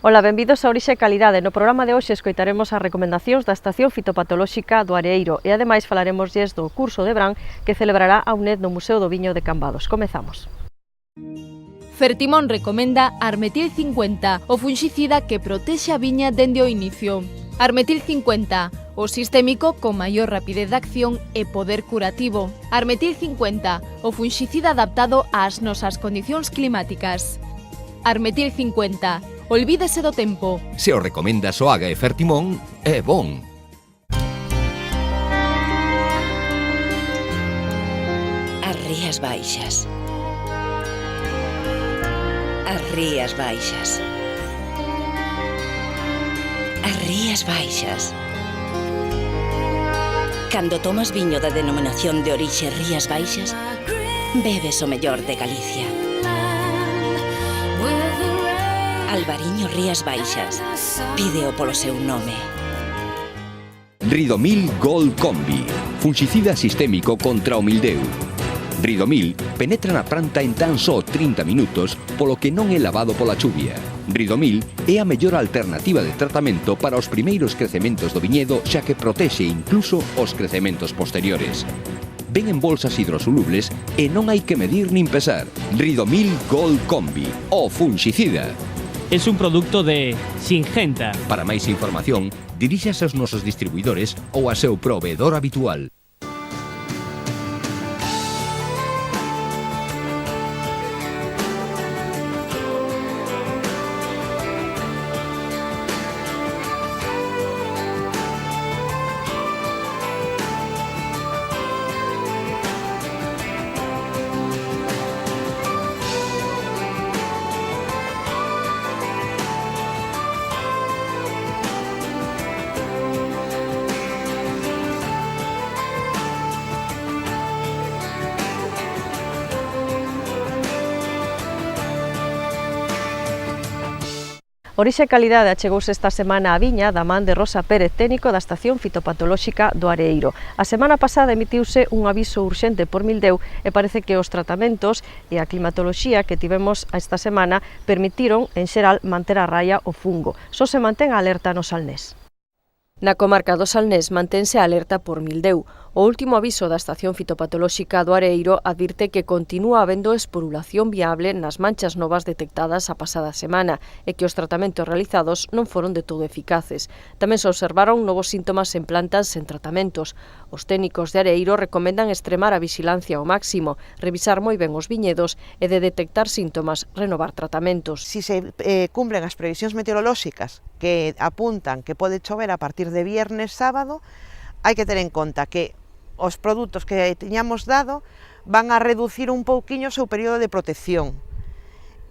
Ola, benvidos a Orixe e Calidade. No programa de hoxe escoitaremos as recomendacións da Estación Fitopatolóxica do Areeiro e ademais falaremoslles do curso de verán que celebrará a UNED no Museo do Viño de Cambados. Comezamos. Fertimón recomenda Armetil 50, o funxicida que protexe a viña dende o inicio. Armetil 50, o sistémico con maior rapidez de acción e poder curativo. Armetil 50, o funxicida adaptado ás nosas condicións climáticas. Armetil 50, olvídese do tempo. Se o recomenda Soaga e Fertimón, é bon. As Rías Baixas. As Rías Baixas. As Rías Baixas. Cando tomas viño da denominación de orixe Rías Baixas, bebes o mellor de Galicia. Albariño Rías Baixas. Pídeo polo seu nome. Ridomil Gold Combi, funxicida sistémico contra o mildeu. Ridomil penetra na planta en tan só 30 minutos, polo que non é lavado pola chuvia. Ridomil é a mellor alternativa de tratamento para os primeiros crecementos do viñedo, xa que protexe incluso os crecementos posteriores. Ven en bolsas hidrosolubles e non hai que medir nin pesar. Ridomil Gold Combi, o funxicida. Es un producto de Singenta. Para máis información, diríxase aos nosos distribuidores ou a seu proveedor habitual. Orixe e Calidade achegouse esta semana á viña da man de Rosa Pérez, técnico da Estación Fitopatolóxica do Areeiro. A semana pasada emitiuse un aviso urxente por mildeu e parece que os tratamentos e a climatoloxía que tivemos esta semana permitiron, en xeral, manter a raya o fungo. Só se mantén a alerta no Salnés. Na comarca do Salnés mantense a alerta por mildeu. O último aviso da Estación Fitopatolóxica do Areeiro advirte que continúa habendo esporulación viable nas manchas novas detectadas a pasada semana e que os tratamentos realizados non foron de todo eficaces. Tamén se observaron novos síntomas en plantas sen tratamentos. Os técnicos de Areeiro recomendan extremar a vixilancia ao máximo, revisar moi ben os viñedos e de detectar síntomas, renovar tratamentos. Si se cumplen as previsións meteorolóxicas que apuntan que pode chover a partir de viernes, sábado, hai que ter en conta que os produtos que tiñamos dado van a reducir un pouquiño o seu período de protección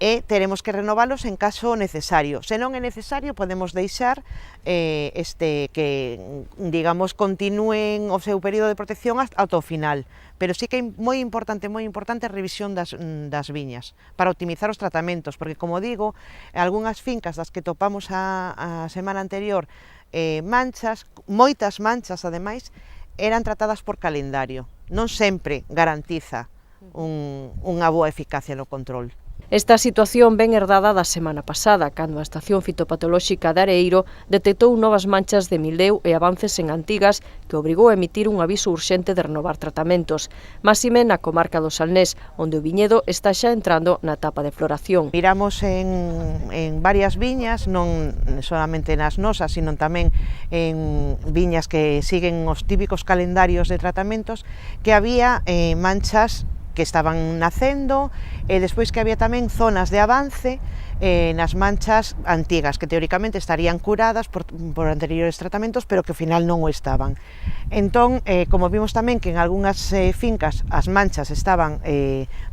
e teremos que renovalos en caso necesario. Se non é necesario, podemos deixar que, digamos, continúen o seu período de protección ata o final. Pero sí que é moi importante a revisión das viñas para optimizar os tratamentos, porque, como digo, algunhas fincas das que topamos a semana anterior, moitas manchas, ademais, eran tratadas por calendario. Non sempre garantiza unha boa eficacia no control. Esta situación ven herdada da semana pasada, cando a Estación Fitopatolóxica de Areeiro detectou novas manchas de mildeu e avances en antigas que obrigou a emitir un aviso urxente de renovar tratamentos. Máxime na comarca do Salnés, onde o viñedo está xa entrando na etapa de floración. Miramos en varias viñas, non solamente nas nosas, sino tamén en viñas que siguen os típicos calendarios de tratamentos, que había manchas que estaban nacendo e despois que había tamén zonas de avance nas manchas antigas que teóricamente estarían curadas por anteriores tratamentos, pero que ao final non o estaban. Entón, como vimos tamén que en algunhas fincas as manchas estaban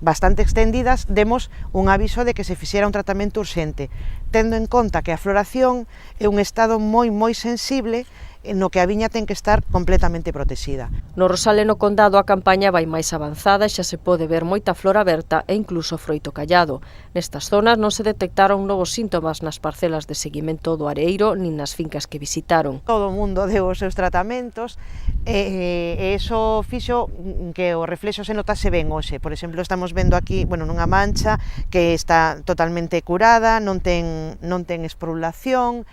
bastante extendidas, demos un aviso de que se fixera un tratamento urxente, tendo en conta que a floración é un estado moi sensible no que a viña ten que estar completamente protexida. No Rosal e no Condado a campaña vai máis avanzada e xa se pode ver moita flor aberta e incluso froito callado. Nestas zonas non se detectaron novos síntomas nas parcelas de seguimento do areeiro nin nas fincas que visitaron. Todo o mundo deu os seus tratamentos e iso fixo que o reflexo se notase ben hoxe. Por exemplo, estamos vendo aquí, nunha mancha que está totalmente curada, non ten esporulación,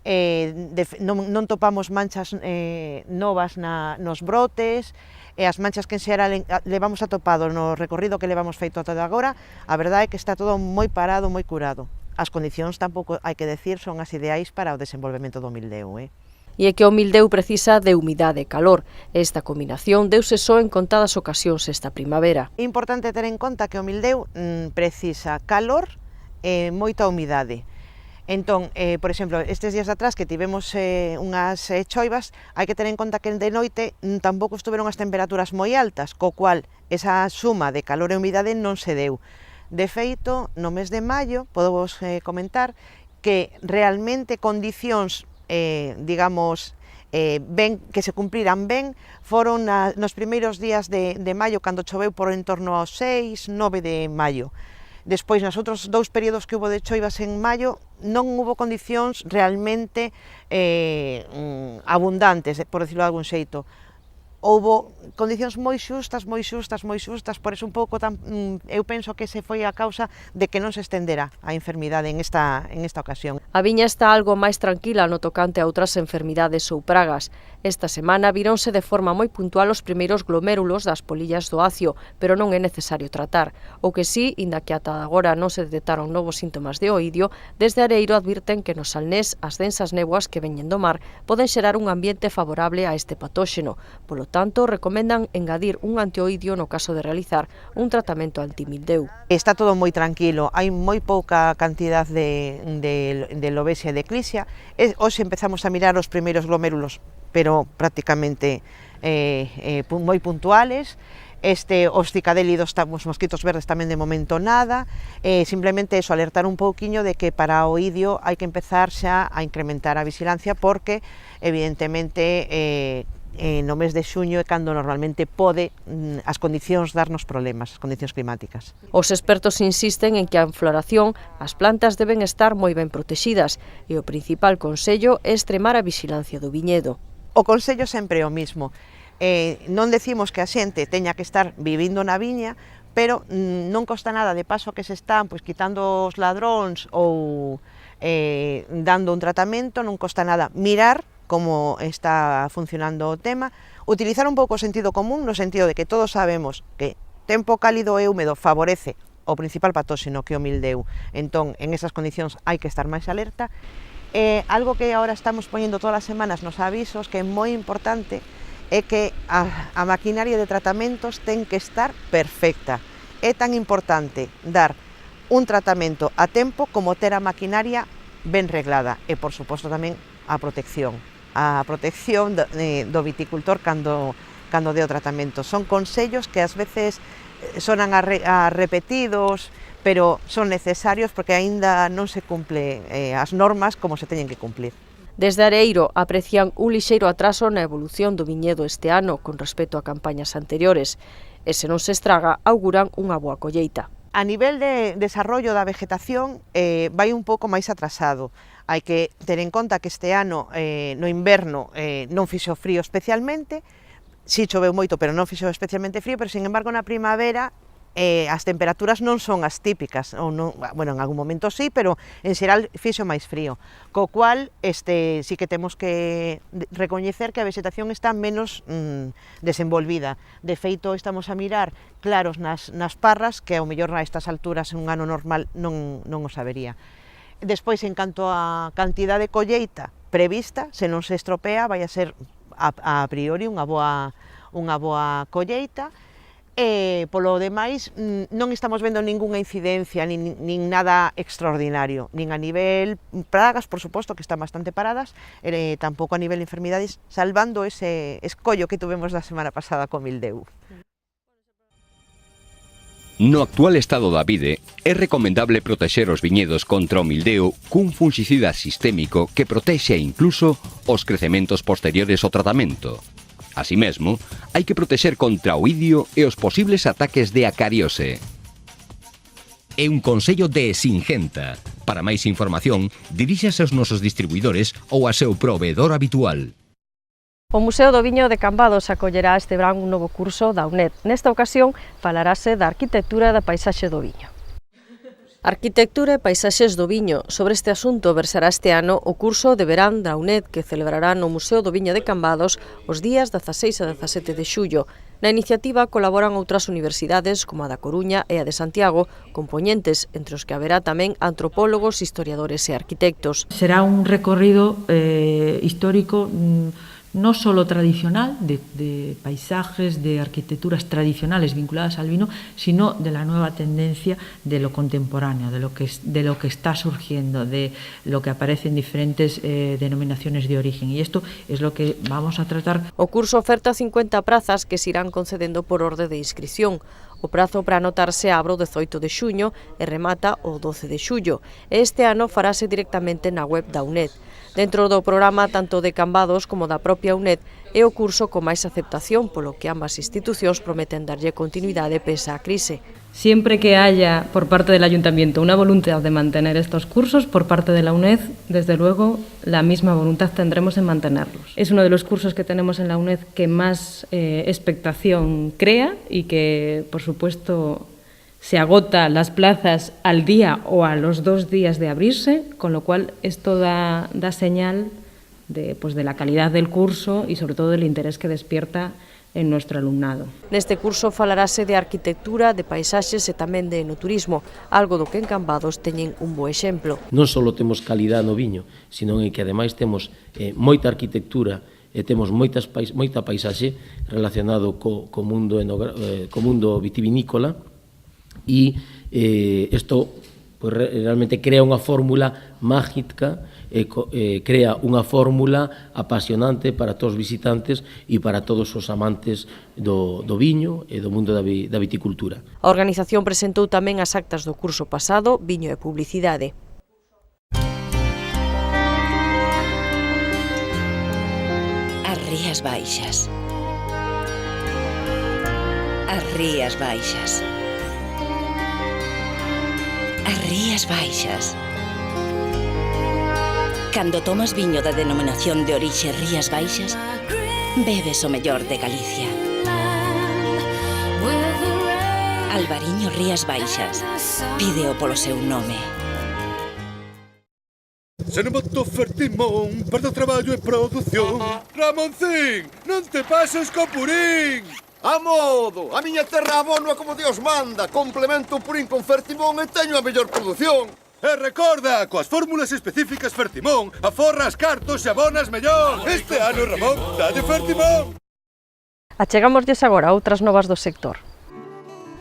non topamos manchas novas nos brotes, e as manchas que en xeral levamos atopado no recorrido que levamos feito ata agora, a verdade é que está todo moi parado, moi curado. As condicións tampouco, hai que decir, son as ideais para o desenvolvemento do mildeu. E é que o mildeu precisa de humidade e calor. Esta combinación deuse só en contadas ocasións esta primavera. É importante ter en conta que o mildeu precisa calor e moita humidade. Entón, por exemplo, estes días atrás que tivemos unhas choivas, hai que ter en conta que de noite tampouco estuveron as temperaturas moi altas, co cual esa suma de calor e humidade non se deu. De feito, no mes de maio, podemos comentar que realmente condicións, digamos, ben que se cumpriran ben, foron nos primeiros días de maio, cando choveu por en torno aos 6, 9 de maio. Despois, nos outros dous períodos que hubo de choivas en maio, non hubo condicións realmente abundantes, por decirlo de algún xeito. Houbo condicións moi xustas, por eso un pouco eu penso que ese foi a causa de que non se estendera a enfermidade en esta ocasión. A viña está algo máis tranquila no tocante a outras enfermidades ou pragas. Esta semana vironse de forma moi puntual os primeiros glomérulos das polillas do acio, pero non é necesario tratar. O que sí, inda que ata agora non se detectaron novos síntomas de oidio, desde Areeiro advirten que no Salnés as densas néboas que veñen do mar poden xerar un ambiente favorable a este patóxeno. Polo tanto, recomendan engadir un antioidio no caso de realizar un tratamento antimildeu. Está todo moi tranquilo, hai moi pouca cantidad de lobesia e de eclisia. Hoxe empezamos a mirar os primeiros glomérulos, pero prácticamente moi puntuales. Os cicadélidos, os mosquitos verdes tamén de momento nada, simplemente eso, alertar un pouquiño de que para o oidio hai que empezar xa a incrementar a vigilancia, porque evidentemente no mes de xuño é cando normalmente pode as condicións darnos problemas, as condicións climáticas. Os expertos insisten en que a floración as plantas deben estar moi ben protexidas e o principal consello é extremar a vigilancia do viñedo. O consello sempre é o mismo. Non decimos que a xente teña que estar vivindo na viña, pero non costa nada, de paso que se están quitando os ladróns ou dando un tratamento, non costa nada mirar como está funcionando o tema, utilizar un pouco o sentido común, no sentido de que todos sabemos que tempo cálido e húmedo favorece o principal patóxeno que é o mildeu. Entón, en esas condicións hai que estar máis alerta. Algo que agora estamos poñendo todas as semanas nos avisos, que é moi importante, é que a maquinaria de tratamentos ten que estar perfecta. É tan importante dar un tratamento a tempo como ter a maquinaria ben reglada e, por suposto, tamén a protección do viticultor cando dé o tratamento. Son consellos que ás veces sonan a repetidos, pero son necesarios porque aínda non se cumplen as normas como se teñen que cumplir. Desde Areeiro aprecian un lixeiro atraso na evolución do viñedo este ano con respecto a campañas anteriores e, se non se estraga, auguran unha boa colleita. A nivel de desarrollo da vegetación vai un pouco máis atrasado. Hai que ter en conta que este ano no inverno non fixo frío especialmente, si choveu moito pero non fixo especialmente frío, pero sin embargo na primavera as temperaturas non son as típicas, ou non, bueno, en algún momento sí, pero en xeral fixo máis frío, co cual sí que temos que recoñecer que a vegetación está menos desenvolvida. De feito, estamos a mirar claros nas parras, que ao mellor a estas alturas en un ano normal non o sabería. Despois, en canto a cantidad de colleita prevista, se non se estropea, vai a ser a priori unha boa colleita. Polo demais, non estamos vendo ningunha incidencia, nin nada extraordinario, nin a nivel pragas, por suposto, que están bastante paradas, tampouco a nivel enfermidades, salvando ese escollo que tuvemos la semana pasada co mildeu. No actual estado da vide, é recomendable protexer os viñedos contra o mildeo cun fungicida sistémico que protexe incluso os crecementos posteriores ao tratamento. Así mesmo, hai que protexer contra o idio e os posibles ataques de acariose. É un consello de Singenta. Para máis información, diríxase aos nosos distribuidores ou a seu proveedor habitual. O Museo do Viño de Cambados acollerá este verán un novo curso da UNED. Nesta ocasión falarase da arquitectura da paisaxe do viño. Arquitectura e paisaxes do viño. Sobre este asunto versará este ano o curso de verán da UNED que celebrará no Museo do Viño de Cambados os días 16 e 17 de xullo. Na iniciativa colaboran outras universidades como a da Coruña e a de Santiago, compoñentes entre os que haberá tamén antropólogos, historiadores e arquitectos. Será un recorrido histórico no solo tradicional, de paisajes, de arquitecturas tradicionales vinculadas al vino, sino de la nueva tendencia de lo contemporáneo, de lo que está surgiendo, de lo que aparece en diferentes denominaciones de origen. Y esto es lo que vamos a tratar. O curso oferta 50 prazas que se irán concedendo por orde de inscripción. O prazo para anotarse abre o 18 de xuño e remata o 12 de xullo. Este ano farase directamente na web da UNED. Dentro do programa tanto de Cambados como da propia UNED é o curso con máis aceptación, polo que ambas institucións prometen darlle continuidade pese á crise. Siempre que haya por parte del Ayuntamiento una voluntad de mantener estos cursos, por parte de la UNED, desde luego, la misma voluntad tendremos en mantenerlos. Es uno de los cursos que tenemos en la UNED que más expectación crea y que, por supuesto, se agota las plazas al día o a los 2 días de abrirse, con lo cual esto da señal de la calidad del curso y sobre todo del interés que despierta en nuestro alumnado. Neste curso falarase de arquitectura, de paisaxes e tamén de enoturismo, algo do que en Cambados teñen un bo exemplo. Non só temos calidad no viño, sino que ademais temos moita arquitectura e temos moita paisaxe relacionado co mundo vitivinícola e isto realmente crea unha fórmula mágica, crea unha fórmula apasionante para todos os visitantes e para todos os amantes do viño e do mundo da viticultura. A organización presentou tamén as actas do curso pasado, Viño e Publicidade. As Rías Baixas. As Rías Baixas. As Rías Baixas. Cando tomas viño da denominación de orixe Rías Baixas, bebes o mellor de Galicia. Albariño Rías Baixas. Pídeo polo seu nome. Se non boto Fertimón, perdo traballo e produción. Ramoncín, non te pases co purín! A modo! A miña terra abono como Dios manda. Complemento o purín con Fertimón e teño a mellor produción. E recorda, coas fórmulas específicas Fertimón, aforras cartos e abonas mellor. Este ano, Ramón, dá de Fertimón. Achegámoslles agora outras novas do sector.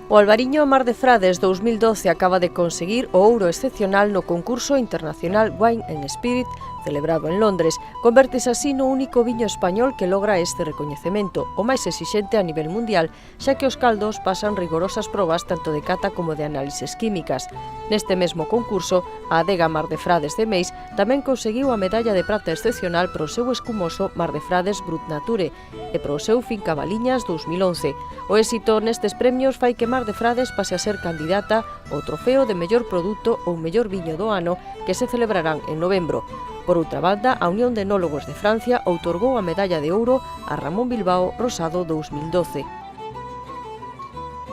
O Albariño Mar de Frades 2012 acaba de conseguir o ouro excepcional no concurso internacional Wine and Spirit celebrado en Londres. Convértese así no único viño español que logra este recoñecemento, o máis exixente a nivel mundial, xa que os caldos pasan rigorosas probas tanto de cata como de análises químicas. Neste mesmo concurso, a adega Mar de Frades de Meis tamén conseguiu a medalla de prata excepcional pro seu escumoso Mar de Frades Brut Nature e pro seu Finca Baliñas 2011. O éxito nestes premios fai que Mar de Frades pase a ser candidata ao trofeo de mellor produto ou mellor viño do ano que se celebrarán en novembro. Por outra banda, a Unión de Enólogos de Francia outorgou a medalla de ouro a Ramón Bilbao Rosado 2012.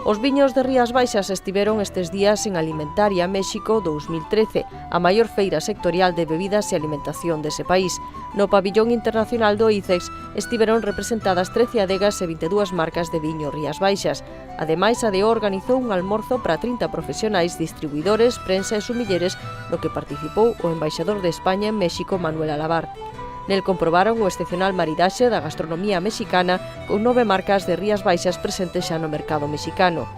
Os viños de Rías Baixas estiveron estes días en Alimentaria México 2013, a maior feira sectorial de bebidas e alimentación dese país. No pabillón internacional do ICEX estiveron representadas 13 adegas e 22 marcas de viño Rías Baixas. Ademais, a DEO organizou un almorzo para 30 profesionais, distribuidores, prensa e sumilleres, no que participou o embaixador de España en México, Manuel Alabar. Nel comprobaron o excepcional maridaxe da gastronomía mexicana con 9 marcas de Rías Baixas presentes xa no mercado mexicano.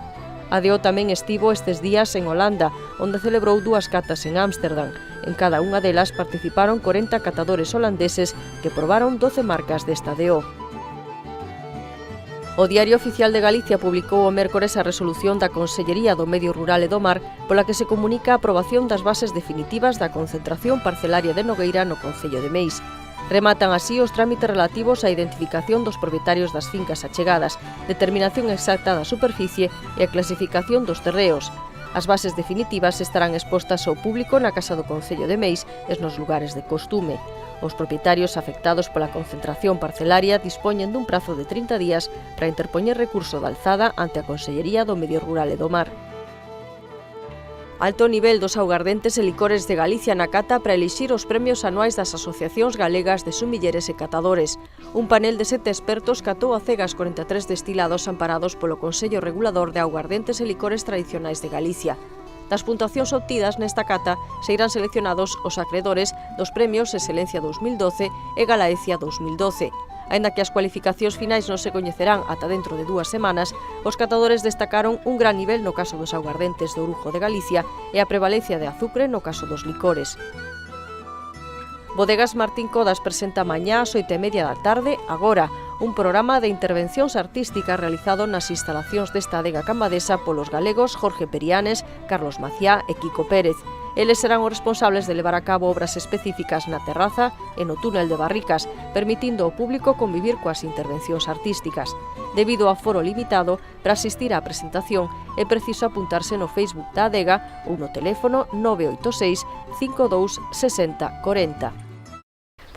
A DEO tamén estivo estes días en Holanda, onde celebrou 2 catas en Ámsterdam. En cada unha delas participaron 40 catadores holandeses que probaron 12 marcas desta DEO. O Diario Oficial de Galicia publicou o mércores a resolución da Consellería do Medio Rural e do Mar pola que se comunica a aprobación das bases definitivas da concentración parcelaria de Nogueira no concello de Meis. Rematan así os trámites relativos á identificación dos propietarios das fincas achegadas, determinación exacta da superficie e a clasificación dos terreos. As bases definitivas estarán expostas ao público na Casa do Concello de Meis e nos lugares de costume. Os propietarios afectados pola concentración parcelaria dispoñen dun prazo de 30 días para interpoñer recurso de alzada ante a Consellería do Medio Rural e do Mar. Alto nivel dos augardentes e licores de Galicia na cata para elixir os premios anuais das asociacións galegas de sumilleres e catadores. Un panel de 7 expertos catou a cegas 43 destilados amparados polo Consello Regulador de Augardentes e Licores Tradicionais de Galicia. Das puntuacións obtidas nesta cata se irán seleccionados os acredores dos premios Excelencia 2012 e Galaecia 2012. Aínda que as cualificacións finais non se coñecerán ata dentro de 2 semanas, os catadores destacaron un gran nivel no caso dos aguardentes do Orujo de Galicia e a prevalencia de azucre no caso dos licores. Bodegas Martín Codas presenta mañá ás 8:30 da tarde, Agora, un programa de intervencións artísticas realizado nas instalacións desta adega cambadesa polos galegos Jorge Perianes, Carlos Maciá e Kiko Pérez. Eles serán os responsables de levar a cabo obras específicas na terraza e no túnel de Barricas, permitindo ao público convivir coas intervencións artísticas. Debido ao aforo limitado, para asistir á presentación é preciso apuntarse no Facebook da adega ou no teléfono 986 52 60 40.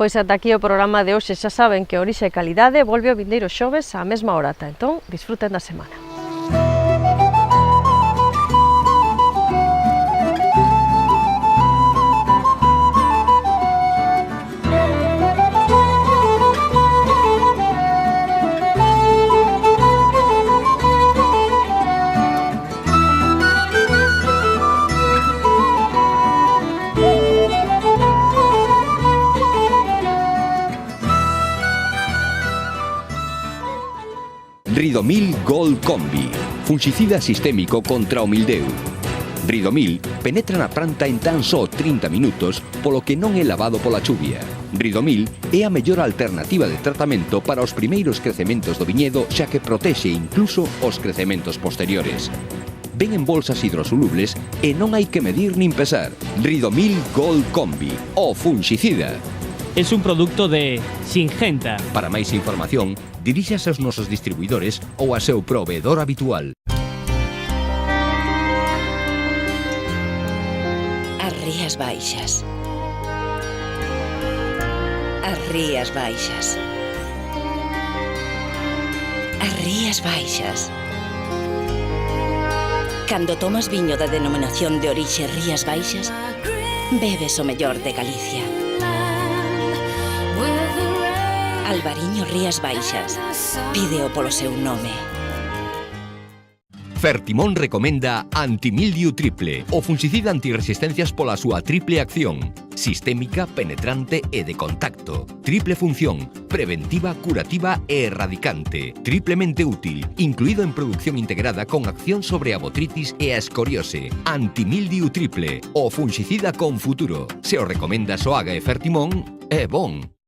Pois ata aquí o programa de hoxe. Xa saben que Orixe e Calidade volve o vindeiro xoves á mesma hora. Entón, disfruten da semana. Ridomil Gold Combi, fungicida sistémico contra o mildeu. Ridomil penetra na planta en tan só 30 minutos, polo que non é lavado pola chuvia. Ridomil é a mellor alternativa de tratamento para os primeiros crecementos do viñedo, xa que protexe incluso os crecementos posteriores. Ven en bolsas hidrosolubles e non hai que medir nin pesar. Ridomil Gold Combi, o fungicida. Es un producto de Singenta. Para máis información, diríxase aos nosos distribuidores ou a seu proveedor habitual. As Rías Baixas. As Rías Baixas. As Rías Baixas. Cando tomas viño da denominación de orixe Rías Baixas, bebes o mellor de Galicia. Albariño Rías Baixas. Pídeo polo seu nome. Fertimón recomenda Antimildiu Triple, o fungicida antirresistencias pola súa triple acción: sistémica, penetrante e de contacto. Triple función: preventiva, curativa e erradicante. Triplemente útil, incluído en producción integrada con acción sobre a botritis e a escoriose. Antimildiu Triple, o fungicida con futuro. Se o recomendas o Haga e Fertimón, é bon.